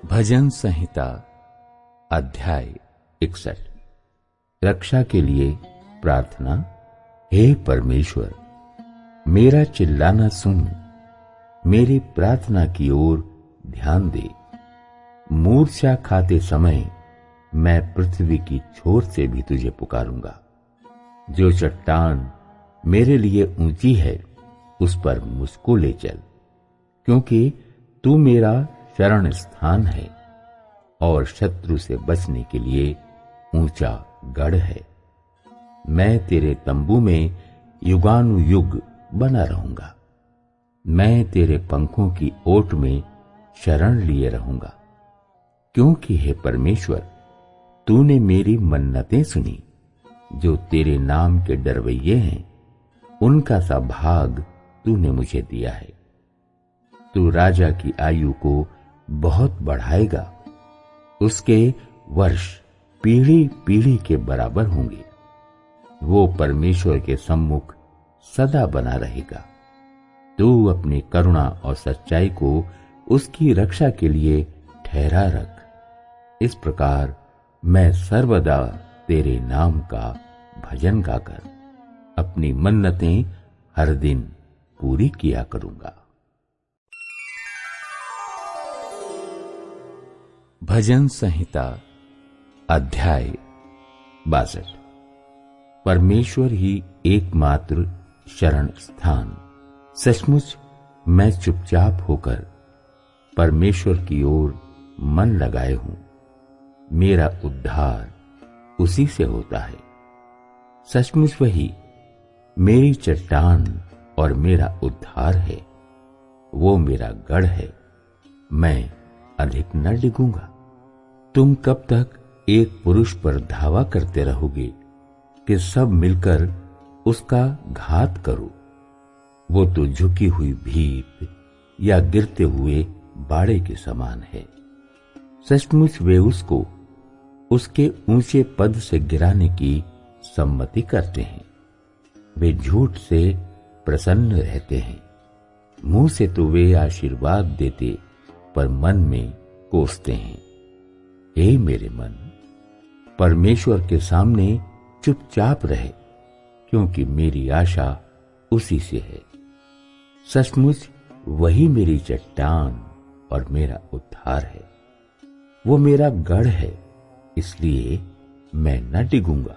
भजन संहिता अध्याय 61। रक्षा के लिए प्रार्थना। हे परमेश्वर, मेरा चिल्लाना सुन, मेरी प्रार्थना की ओर ध्यान दे। मूर्छा खाते समय मैं पृथ्वी की छोर से भी तुझे पुकारूंगा। जो चट्टान मेरे लिए ऊंची है उस पर मुझको ले चल, क्योंकि तू मेरा शरण स्थान है और शत्रु से बचने के लिए ऊंचा गढ़ है। मैं तेरे तंबू में युगानुयुग बना रहूंगा। मैं तेरे पंखों की ओट में शरण लिए रहूंगा, क्योंकि हे परमेश्वर, तूने मेरी मन्नतें सुनी। जो तेरे नाम के डरवैये हैं उनका सा भाग तूने मुझे दिया है। तू राजा की आयु को बहुत बढ़ाएगा, उसके वर्ष पीढ़ी पीढ़ी के बराबर होंगे। वो परमेश्वर के सम्मुख सदा बना रहेगा। तू अपनी करुणा और सच्चाई को उसकी रक्षा के लिए ठहरा रख। इस प्रकार मैं सर्वदा तेरे नाम का भजन गाकर अपनी मन्नतें हर दिन पूरी किया करूंगा। भजन संहिता अध्याय 62। परमेश्वर ही एकमात्र शरण स्थान। सचमुच मैं चुपचाप होकर परमेश्वर की ओर मन लगाए हूं। मेरा उद्धार उसी से होता है। सचमुच वही मेरी चट्टान और मेरा उद्धार है। वो मेरा गढ़ है, मैं अधिक न डिगूंगा। तुम कब तक एक पुरुष पर धावा करते रहोगे कि सब मिलकर उसका घात करो? वो तो झुकी हुई भीत या गिरते हुए बाड़े के समान है। सचमुच वे उसको उसके ऊंचे पद से गिराने की सम्मति करते हैं। वे झूठ से प्रसन्न रहते हैं। मुंह से तो वे आशीर्वाद देते, पर मन में कोसते हैं। हे मेरे मन, परमेश्वर के सामने चुपचाप रहे, क्योंकि मेरी आशा उसी से है। सचमुच वही मेरी चट्टान और मेरा उद्धार है। वो मेरा गढ़ है, इसलिए मैं न डिगूंगा।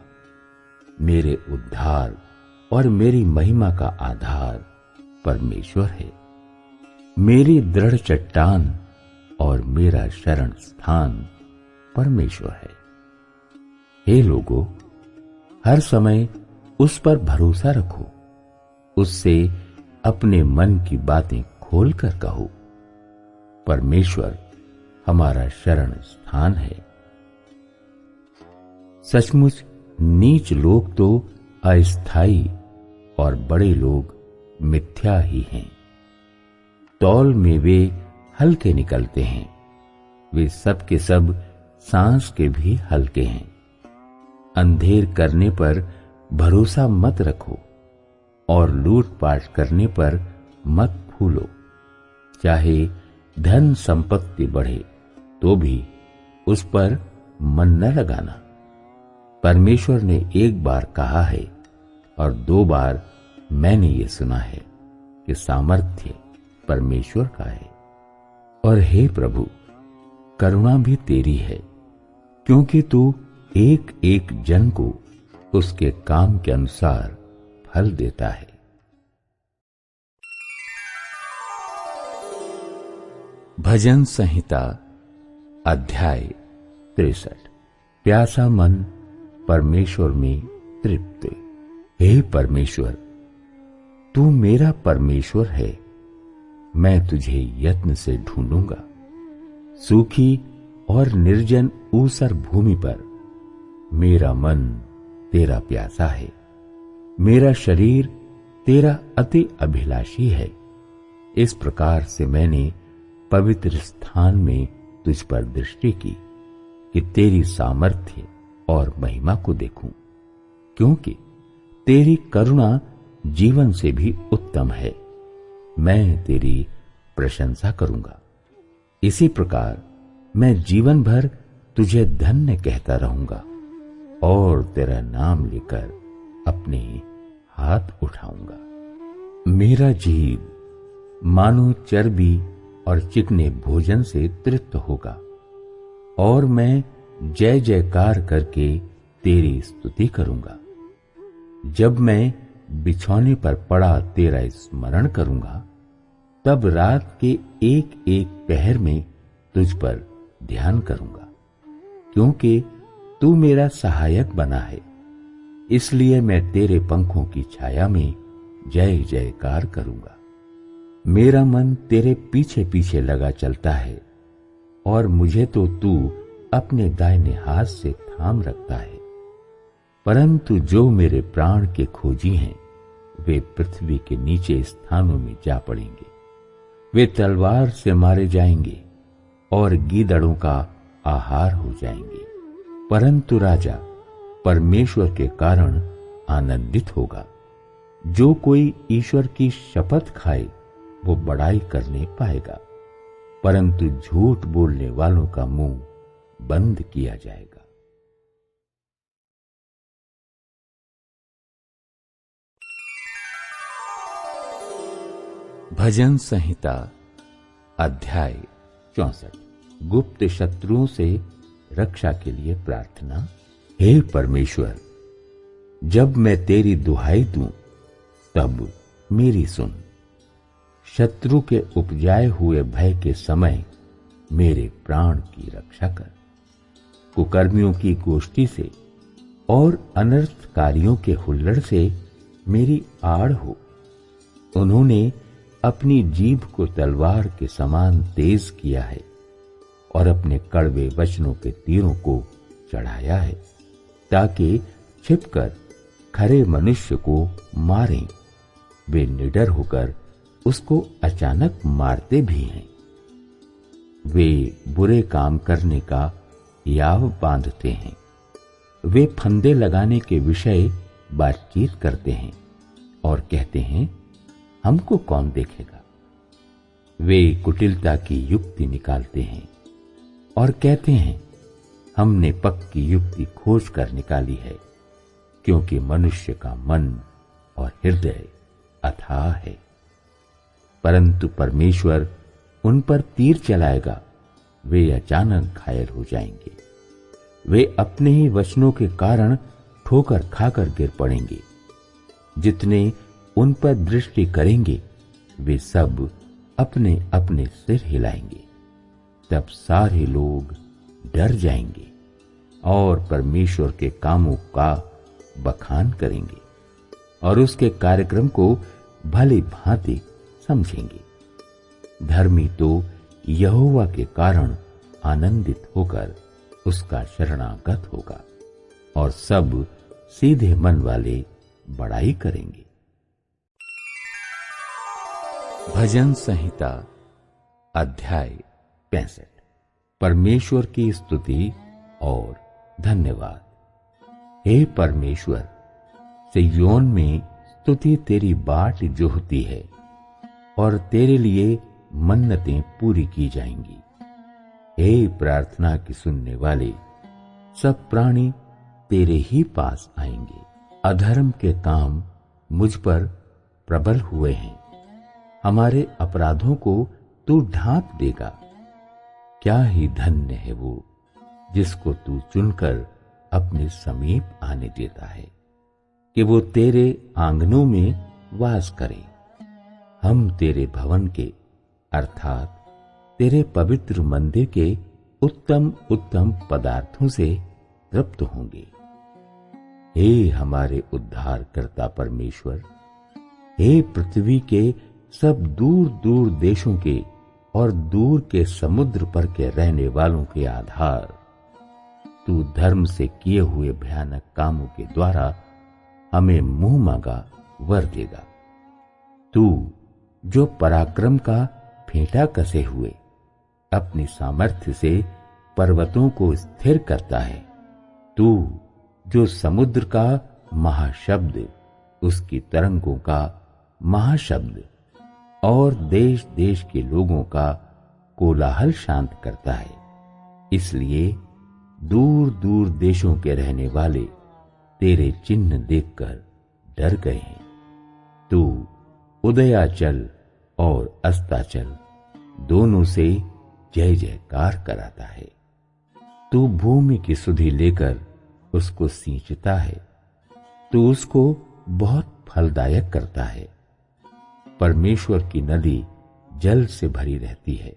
मेरे उद्धार और मेरी महिमा का आधार परमेश्वर है। मेरी दृढ़ चट्टान और मेरा शरण स्थान परमेश्वर है। हे लोगों, हर समय उस पर भरोसा रखो। उससे अपने मन की बातें खोलकर कहो। परमेश्वर हमारा शरण स्थान है। सचमुच नीच लोग तो अस्थाई और बड़े लोग मिथ्या ही हैं। तौल में वे हल्के निकलते हैं। वे सब के सब सांस के भी हल्के हैं। अंधेर करने पर भरोसा मत रखो और लूटपाट करने पर मत फूलो। चाहे धन संपत्ति बढ़े तो भी उस पर मन न लगाना। परमेश्वर ने एक बार कहा है और 2 बार मैंने ये सुना है कि सामर्थ्य परमेश्वर का है। और हे प्रभु, करुणा भी तेरी है, क्योंकि तू एक एक जन को उसके काम के अनुसार फल देता है। भजन संहिता अध्याय 63। प्यासा मन परमेश्वर में तृप्त। हे परमेश्वर, तू मेरा परमेश्वर है। मैं तुझे यत्न से ढूंढूंगा। सूखी और निर्जन ऊसर भूमि पर मेरा मन तेरा प्यासा है। मेरा शरीर तेरा अति अभिलाषी है। इस प्रकार से मैंने पवित्र स्थान में तुझ पर दृष्टि की कि तेरी सामर्थ्य और महिमा को देखूं, क्योंकि तेरी करुणा जीवन से भी उत्तम है। मैं तेरी प्रशंसा करूंगा। इसी प्रकार मैं जीवन भर तुझे धन्य कहता रहूंगा और तेरा नाम लेकर अपने हाथ उठाऊंगा। मेरा जीव मानो चर्बी और चिकने भोजन से तृप्त होगा और मैं जय जयकार करके तेरी स्तुति करूंगा। जब मैं बिछौने पर पड़ा तेरा स्मरण करूंगा, तब रात के एक एक पहर में तुझ पर ध्यान करूंगा। क्योंकि तू मेरा सहायक बना है, इसलिए मैं तेरे पंखों की छाया में जय जयकार करूंगा। मेरा मन तेरे पीछे पीछे लगा चलता है और मुझे तो तू अपने दाहिने हाथ से थाम रखता है। परंतु जो मेरे प्राण के खोजी हैं, वे पृथ्वी के नीचे स्थानों में जा पड़ेंगे। वे तलवार से मारे जाएंगे और गीदड़ों का आहार हो जाएंगे। परंतु राजा परमेश्वर के कारण आनंदित होगा। जो कोई ईश्वर की शपथ खाए वो बड़ाई करने पाएगा, परंतु झूठ बोलने वालों का मुंह बंद किया जाएगा। भजन संहिता अध्याय 64। गुप्त शत्रुओं से रक्षा के लिए प्रार्थना। हे परमेश्वर, जब मैं तेरी दुहाई दूं तब मेरी सुन। शत्रु के उपजाए हुए भय के समय मेरे प्राण की रक्षा कर। कुकर्मियों की गोष्ठी से और अनर्थकारियों के हुल्लड़ से मेरी आड़ हो। उन्होंने अपनी जीभ को तलवार के समान तेज किया है और अपने कड़वे वचनों के तीरों को चढ़ाया है, ताकि छिपकर खरे मनुष्य को मारें। वे निडर होकर उसको अचानक मारते भी हैं। वे बुरे काम करने का याव बांधते हैं। वे फंदे लगाने के विषय बातचीत करते हैं और कहते हैं, हमको कौन देखेगा। वे कुटिलता की युक्ति निकालते हैं और कहते हैं, हमने पक्की युक्ति खोज कर निकाली है। क्योंकि मनुष्य का मन और हृदय अथाह है, परंतु परमेश्वर उन पर तीर चलाएगा। वे अचानक घायल हो जाएंगे। वे अपने ही वचनों के कारण ठोकर खाकर गिर पड़ेंगे। जितने उन पर दृष्टि करेंगे वे सब अपने अपने सिर हिलाएंगे। तब सारे लोग डर जाएंगे और परमेश्वर के कामों का बखान करेंगे और उसके कार्यक्रम को भली भांति समझेंगे। धर्मी तो यहोवा के कारण आनंदित होकर उसका शरणागत होगा और सब सीधे मन वाले बड़ाई करेंगे। भजन संहिता अध्याय 65। परमेश्वर की स्तुति और धन्यवाद। हे परमेश्वर, सिय्योन में स्तुति तेरी बाट जोहती है और तेरे लिए मन्नतें पूरी की जाएंगी। हे प्रार्थना की सुनने वाले, सब प्राणी तेरे ही पास आएंगे। अधर्म के काम मुझ पर प्रबल हुए हैं। हमारे अपराधों को तू ढांप देगा। क्या ही धन्य है वो जिसको तू चुनकर अपने समीप आने देता है, कि वो तेरे आंगनों में वास करे। हम तेरे भवन के अर्थात तेरे पवित्र मंदिर के उत्तम उत्तम पदार्थों से तृप्त होंगे। हे हमारे उद्धारकर्ता परमेश्वर, हे पृथ्वी के सब दूर दूर देशों के और दूर के समुद्र पर के रहने वालों के आधार, तू धर्म से किए हुए भयानक कामों के द्वारा हमें मुंह मांगा वर देगा। तू जो पराक्रम का फेंटा कसे हुए अपनी सामर्थ्य से पर्वतों को स्थिर करता है, तू जो समुद्र का महाशब्द, उसकी तरंगों का महाशब्द और देश देश के लोगों का कोलाहल शांत करता है, इसलिए दूर दूर देशों के रहने वाले तेरे चिन्ह देखकर डर गए हैं। तू उदयाचल और अस्ताचल दोनों से जय जयकार कराता है। तू भूमि की सुधि लेकर उसको सींचता है। तू उसको बहुत फलदायक करता है। परमेश्वर की नदी जल से भरी रहती है।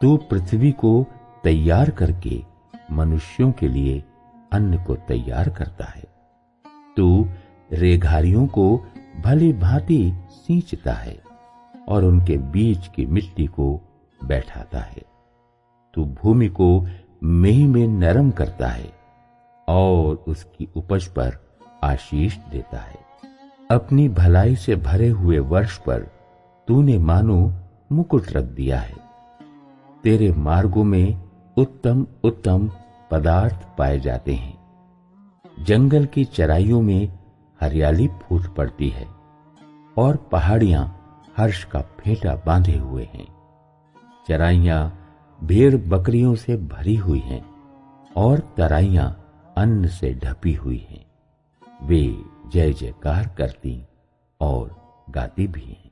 तू पृथ्वी को तैयार करके मनुष्यों के लिए अन्न को तैयार करता है। तू रेघारियों को भली भांति सींचता है और उनके बीच की मिट्टी को बैठाता है। तू भूमि को मेह में नरम करता है और उसकी उपज पर आशीष देता है। अपनी भलाई से भरे हुए वर्ष पर तूने मानो मुकुट रख दिया है। तेरे मार्गों में उत्तम उत्तम पदार्थ पाए जाते हैं। जंगल की चराइयों में हरियाली फूट पड़ती है और पहाड़ियां हर्ष का फेंटा बांधे हुए हैं। चराइयां भेड़ बकरियों से भरी हुई हैं और तराइयां अन्न से ढपी हुई हैं। वे जय जयकार करती और गाती भी हैं।